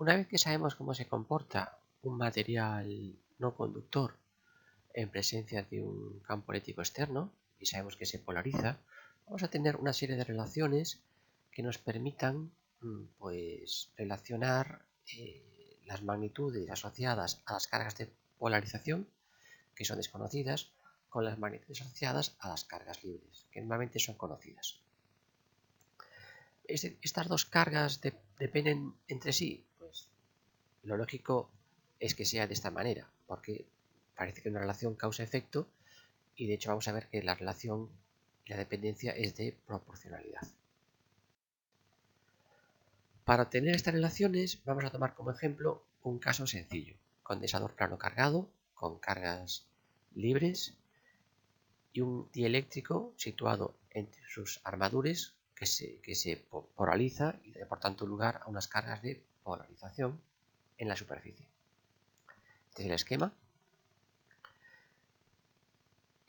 Una vez que sabemos cómo se comporta un material no conductor en presencia de un campo eléctrico externo y sabemos que se polariza, vamos a tener una serie de relaciones que nos permitan pues, relacionar las magnitudes asociadas a las cargas de polarización, que son desconocidas, con las magnitudes asociadas a las cargas libres, que normalmente son conocidas. ¿Estas dos cargas dependen entre sí? Pues lo lógico es que sea de esta manera, porque parece que una relación causa-efecto y de hecho vamos a ver que la relación y la dependencia es de proporcionalidad. Para obtener estas relaciones vamos a tomar como ejemplo un caso sencillo: condensador plano cargado con cargas libres y un dieléctrico situado entre sus armaduras que se polariza y da por tanto lugar a unas cargas de polarización en la superficie. Este es el esquema.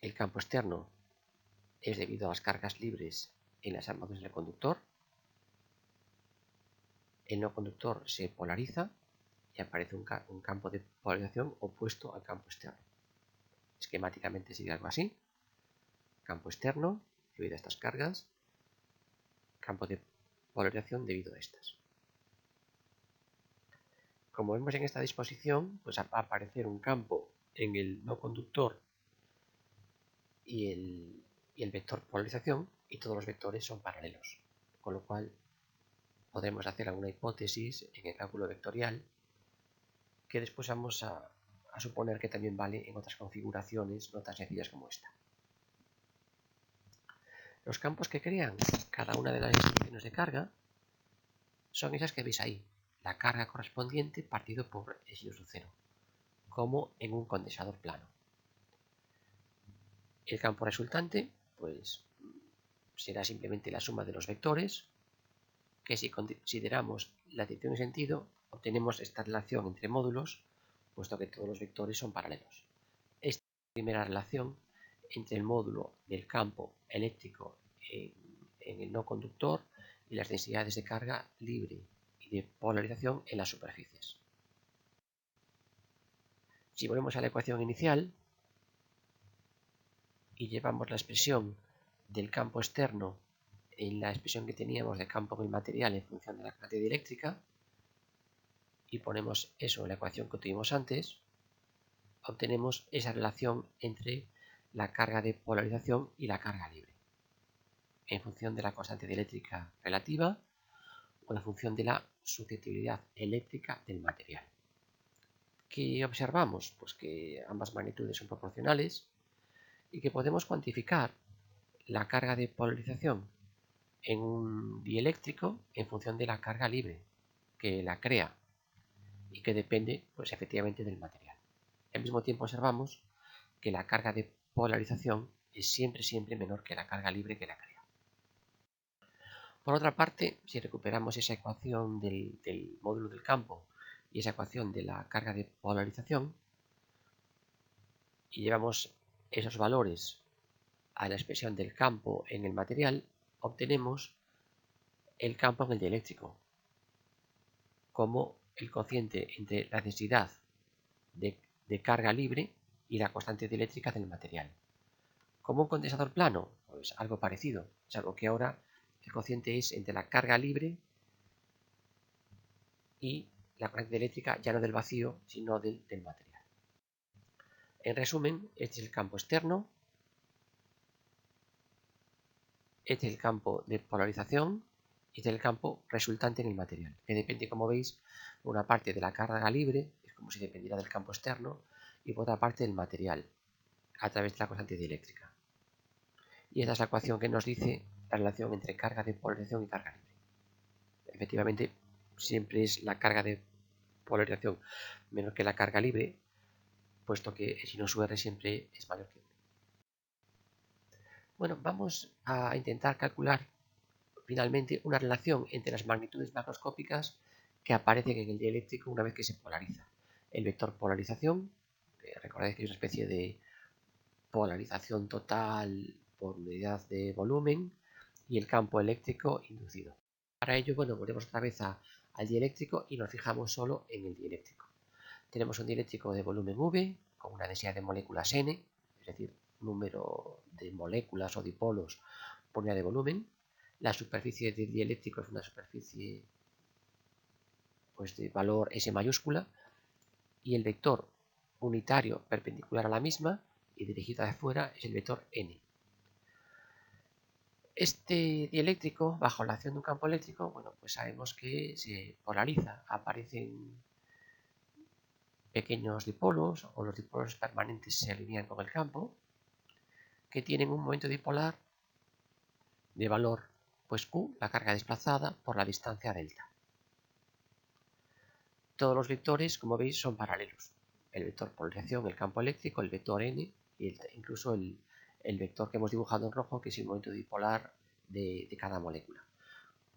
El campo externo es debido a las cargas libres en las armaduras del conductor. El no conductor se polariza y aparece un campo de polarización opuesto al campo externo. Esquemáticamente sería algo así: campo externo debido a estas cargas, campo de polarización debido a estas. Como vemos en esta disposición, pues va a aparecer un campo en el no conductor y el vector polarización, y todos los vectores son paralelos, con lo cual podremos hacer alguna hipótesis en el cálculo vectorial que después vamos a suponer que también vale en otras configuraciones no tan sencillas como esta. Los campos que crean cada una de las instrucciones de carga son esas que veis ahí, la carga correspondiente partido por el seno sub 0, como en un condensador plano. El campo resultante pues será simplemente la suma de los vectores, que si consideramos la dirección y sentido obtenemos esta relación entre módulos, puesto que todos los vectores son paralelos. Esta es la primera relación entre el módulo del campo eléctrico en el no conductor y las densidades de carga libre y de polarización en las superficies. Si volvemos a la ecuación inicial y llevamos la expresión del campo externo en la expresión que teníamos de campo en el material en función de la cantidad dieléctrica, y ponemos eso en la ecuación que tuvimos antes, obtenemos esa relación entre la carga de polarización y la carga libre, en función de la constante dieléctrica relativa o en función de la susceptibilidad eléctrica del material. ¿Qué observamos? Pues que ambas magnitudes son proporcionales y que podemos cuantificar la carga de polarización en un dieléctrico en función de la carga libre que la crea y que depende pues efectivamente del material. Al mismo tiempo observamos que la carga de polarización es siempre menor que la carga libre que la crea. Por otra parte, si recuperamos esa ecuación del módulo del campo y esa ecuación de la carga de polarización y llevamos esos valores a la expresión del campo en el material, obtenemos el campo en el dieléctrico como el cociente entre la densidad de carga libre y la constante dieléctrica del material. ¿Como un condensador plano? Pues algo parecido, salvo que ahora el cociente es entre la carga libre y la corriente eléctrica, ya no del vacío, sino del material. En resumen, este es el campo externo, este es el campo de polarización y este es el campo resultante en el material, que depende, como veis, por una parte de la carga libre, es como si dependiera del campo externo, y por otra parte del material, a través de la constante dieléctrica. Y esta es la ecuación que nos dice la relación entre carga de polarización y carga libre. Efectivamente, siempre es la carga de polarización menor que la carga libre, puesto que el seno sub r siempre es mayor que 1. Bueno, vamos a intentar calcular finalmente una relación entre las magnitudes macroscópicas que aparecen en el dieléctrico una vez que se polariza. El vector polarización, recordáis que es una especie de polarización total por unidad de volumen, y el campo eléctrico inducido. Para ello, bueno, volvemos otra vez a al dieléctrico y nos fijamos solo en el dieléctrico. Tenemos un dieléctrico de volumen V con una densidad de moléculas n, es decir, número de moléculas o dipolos por unidad de volumen. La superficie del dieléctrico es una superficie pues, de valor S mayúscula y el vector unitario perpendicular a la misma y dirigido hacia afuera es el vector n. Este dieléctrico, bajo la acción de un campo eléctrico, bueno, pues sabemos que se polariza, aparecen pequeños dipolos o los dipolos permanentes se alinean con el campo, que tienen un momento dipolar de valor pues Q, la carga desplazada, por la distancia delta. Todos los vectores, como veis, son paralelos. El vector polarización, el campo eléctrico, el vector n y incluso el vector que hemos dibujado en rojo, que es el momento dipolar de cada molécula.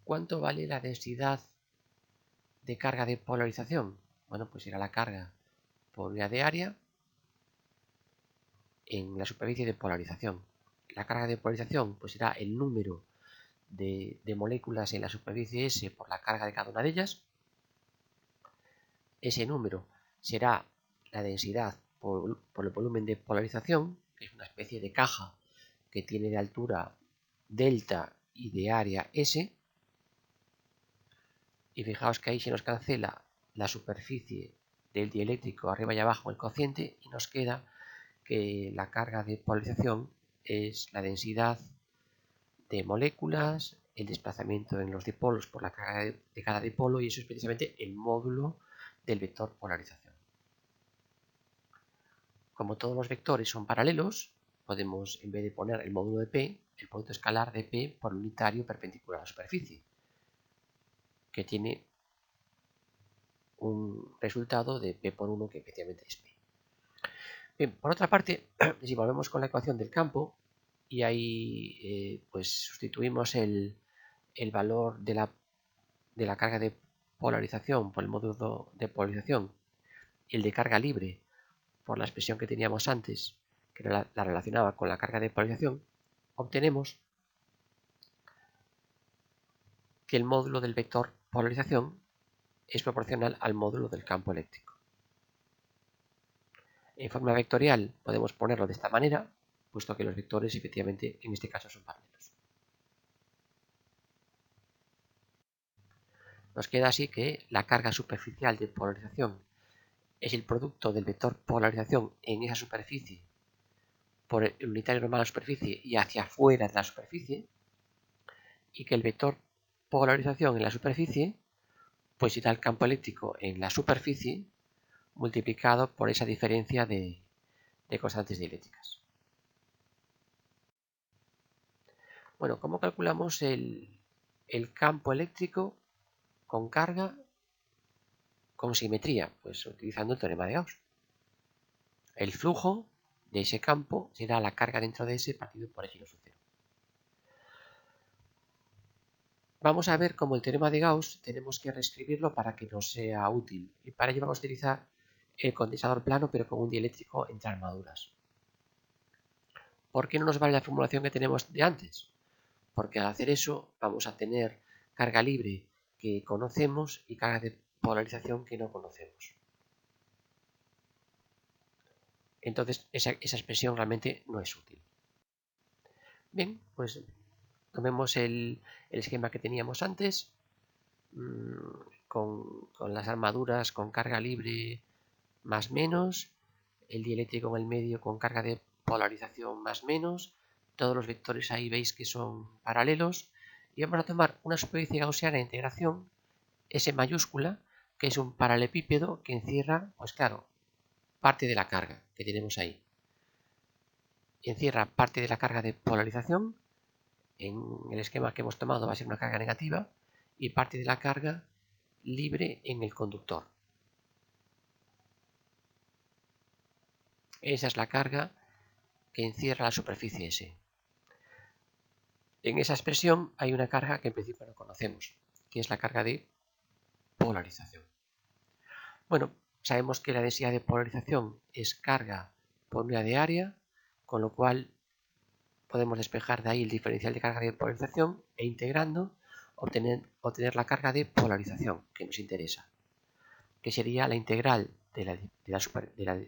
¿Cuánto vale la densidad de carga de polarización? Bueno, pues será la carga por unidad de área en la superficie de polarización. La carga de polarización pues será el número de moléculas en la superficie S por la carga de cada una de ellas. Ese número será la densidad por el volumen de polarización, que es una especie de caja que tiene de altura delta y de área S. Y fijaos que ahí se nos cancela la superficie del dieléctrico arriba y abajo el cociente y nos queda que la carga de polarización es la densidad de moléculas, el desplazamiento en los dipolos por la carga de cada dipolo y eso es precisamente el módulo del vector polarización. Como todos los vectores son paralelos, podemos, en vez de poner el módulo de P, el producto escalar de P por unitario perpendicular a la superficie, que tiene un resultado de P por 1 que efectivamente es P. Bien, por otra parte, si volvemos con la ecuación del campo y ahí pues sustituimos el valor de la carga de polarización por el módulo de polarización y el de carga libre por la expresión que teníamos antes, que la relacionaba con la carga de polarización, obtenemos que el módulo del vector polarización es proporcional al módulo del campo eléctrico. En forma vectorial podemos ponerlo de esta manera, puesto que los vectores efectivamente en este caso son paralelos. Nos queda así que la carga superficial de polarización es el producto del vector polarización en esa superficie por el unitario normal a la superficie y hacia afuera de la superficie, y que el vector polarización en la superficie pues irá al campo eléctrico en la superficie multiplicado por esa diferencia de constantes dieléctricas. Bueno, ¿cómo calculamos el campo eléctrico con carga con simetría? Pues utilizando el teorema de Gauss. El flujo de ese campo será la carga dentro de ese partido por S sub 0. Vamos a ver cómo el teorema de Gauss tenemos que reescribirlo para que nos sea útil. Y para ello vamos a utilizar el condensador plano pero con un dieléctrico entre armaduras. ¿Por qué no nos vale la formulación que tenemos de antes? Porque al hacer eso vamos a tener carga libre que conocemos y carga de polarización que no conocemos. Entonces esa expresión realmente no es útil. Bien, pues tomemos el esquema que teníamos antes, con las armaduras con carga libre más menos, el dieléctrico en el medio con carga de polarización más menos, todos los vectores ahí veis que son paralelos, y vamos a tomar una superficie gaussiana de integración S mayúscula, que es un paralelepípedo que encierra, pues claro, parte de la carga que tenemos ahí. Encierra parte de la carga de polarización, en el esquema que hemos tomado va a ser una carga negativa, y parte de la carga libre en el conductor. Esa es la carga que encierra la superficie S. En esa expresión hay una carga que en principio no conocemos, que es la carga de polarización. Bueno, sabemos que la densidad de polarización es carga por unidad de área, con lo cual podemos despejar de ahí el diferencial de carga de polarización e integrando obtener la carga de polarización que nos interesa, que sería la integral de la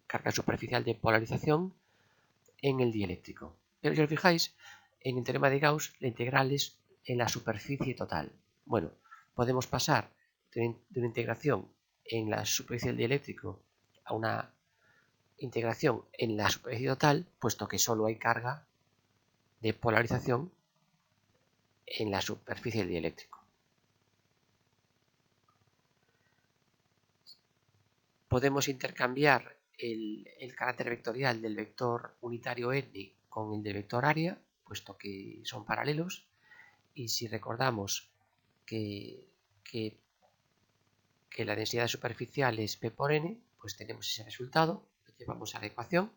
carga superficial de polarización en el dieléctrico. Pero si os fijáis, en el teorema de Gauss la integral es en la superficie total. Bueno, podemos pasar de una integración en la superficie del dieléctrico a una integración en la superficie total, puesto que solo hay carga de polarización en la superficie del dieléctrico. Podemos intercambiar el carácter vectorial del vector unitario n con el del vector área, puesto que son paralelos, y si recordamos que la densidad superficial es P por n, pues tenemos ese resultado, lo llevamos a la ecuación,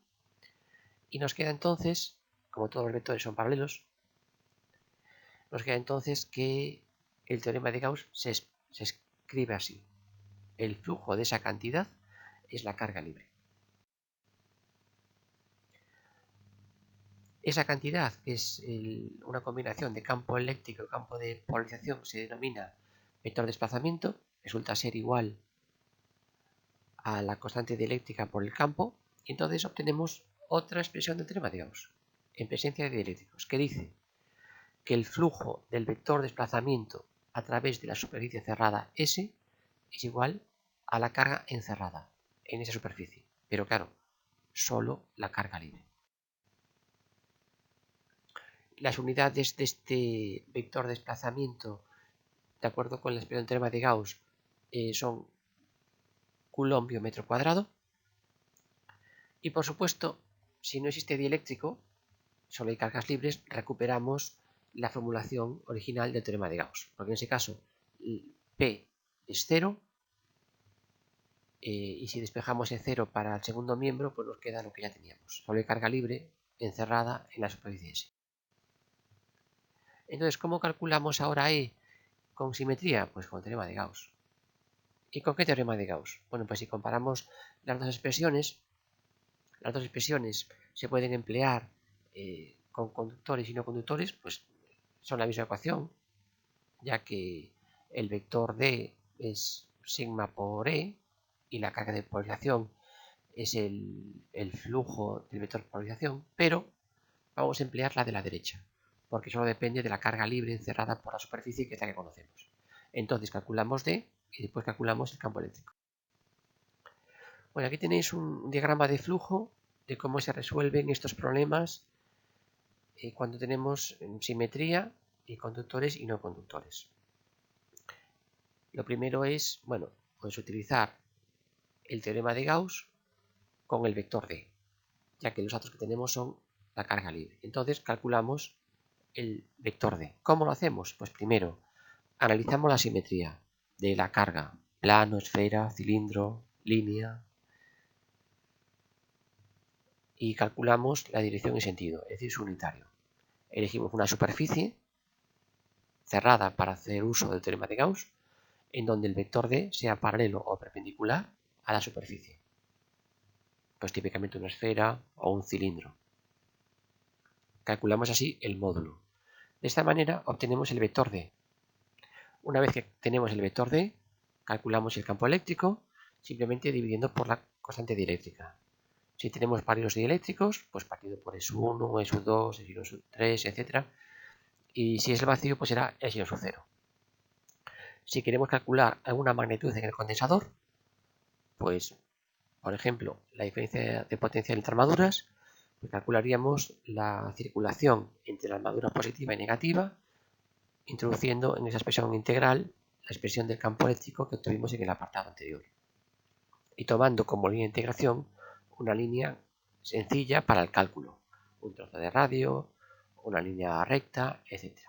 y nos queda entonces, como todos los vectores son paralelos, nos queda entonces que el teorema de Gauss se escribe así: el flujo de esa cantidad es la carga libre. Esa cantidad, que es una combinación de campo eléctrico y campo de polarización, se denomina vector de desplazamiento, resulta ser igual a la constante dieléctrica por el campo, y entonces obtenemos otra expresión del teorema de Gauss, en presencia de dieléctricos, que dice que el flujo del vector de desplazamiento a través de la superficie cerrada S es igual a la carga encerrada en esa superficie, pero claro, solo la carga libre. Las unidades de este vector de desplazamiento, de acuerdo con la expresión del teorema de Gauss, son coulombio metro cuadrado. Y por supuesto, si no existe dieléctrico, solo hay cargas libres, recuperamos la formulación original del teorema de Gauss, porque en ese caso P es 0, y si despejamos el 0 para el segundo miembro, pues nos queda lo que ya teníamos, solo hay carga libre encerrada en la superficie S. Entonces, ¿cómo calculamos ahora E con simetría? Pues con el teorema de Gauss. ¿Y con qué teorema de Gauss? Bueno, pues si comparamos las dos expresiones se pueden emplear con conductores y no conductores, pues son la misma ecuación, ya que el vector D es sigma por E y la carga de polarización es el flujo del vector de polarización, pero vamos a emplear la de la derecha, porque solo depende de la carga libre encerrada por la superficie, que es la que conocemos. Entonces calculamos D y después calculamos el campo eléctrico. Bueno, aquí tenéis un diagrama de flujo de cómo se resuelven estos problemas cuando tenemos simetría y conductores y no conductores. Lo primero es, bueno, pues utilizar el teorema de Gauss con el vector D, ya que los datos que tenemos son la carga libre. Entonces calculamos el vector D. ¿Cómo lo hacemos? Pues primero analizamos la simetría de la carga, plano, esfera, cilindro, línea, y calculamos la dirección y sentido, es decir, su unitario. Elegimos una superficie cerrada para hacer uso del teorema de Gauss, en donde el vector D sea paralelo o perpendicular a la superficie. Pues típicamente una esfera o un cilindro. Calculamos así el módulo. De esta manera obtenemos el vector D. Una vez que tenemos el vector D, calculamos el campo eléctrico simplemente dividiendo por la constante dieléctrica. Si tenemos varios dieléctricos, pues partido por S1, S2, S3, etc. Y si es el vacío, pues será S0. Si queremos calcular alguna magnitud en el condensador, pues, por ejemplo, la diferencia de potencial entre armaduras, pues calcularíamos la circulación entre la armadura positiva y negativa, introduciendo en esa expresión integral la expresión del campo eléctrico que obtuvimos en el apartado anterior. Y tomando como línea de integración una línea sencilla para el cálculo, un trozo de radio, una línea recta, etc.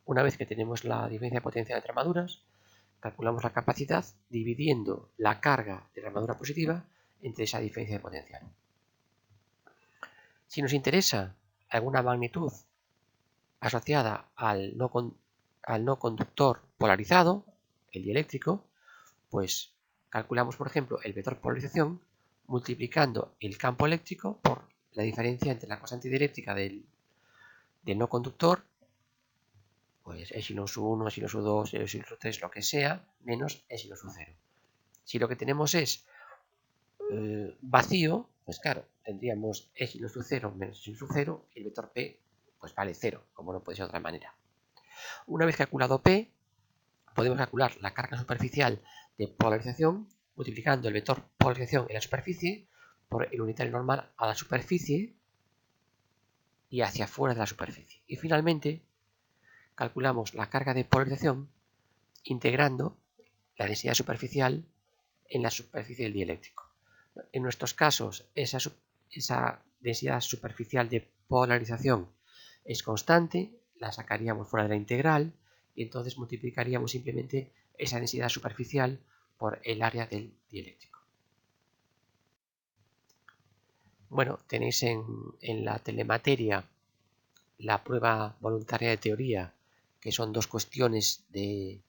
Una vez que tenemos la diferencia de potencia entre armaduras, calculamos la capacidad dividiendo la carga de la armadura positiva entre esa diferencia de potencial. Si nos interesa alguna magnitud asociada al no conductor polarizado, el dieléctrico, pues calculamos, por ejemplo, el vector polarización multiplicando el campo eléctrico por la diferencia entre la constante dieléctrica del no conductor, o pues epsilon sub 1, epsilon sub 2, epsilon sub 3, lo que sea, menos epsilon sub 0. Si lo que tenemos es vacío, pues claro, tendríamos epsilon sub 0 menos epsilon sub 0 y el vector P pues vale 0, como no puede ser de otra manera. Una vez calculado P, podemos calcular la carga superficial de polarización multiplicando el vector polarización en la superficie por el unitario normal a la superficie y hacia afuera de la superficie. Y finalmente calculamos la carga de polarización integrando la densidad superficial en la superficie del dieléctrico. En nuestros casos, esa densidad superficial de polarización es constante, la sacaríamos fuera de la integral y entonces multiplicaríamos simplemente esa densidad superficial por el área del dieléctrico. Bueno, tenéis en la telemateria la prueba voluntaria de teoría, que son 2 cuestiones del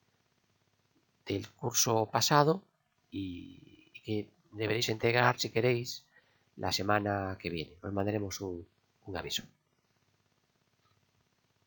curso pasado y que deberéis integrar si queréis la semana que viene. Os mandaremos un aviso.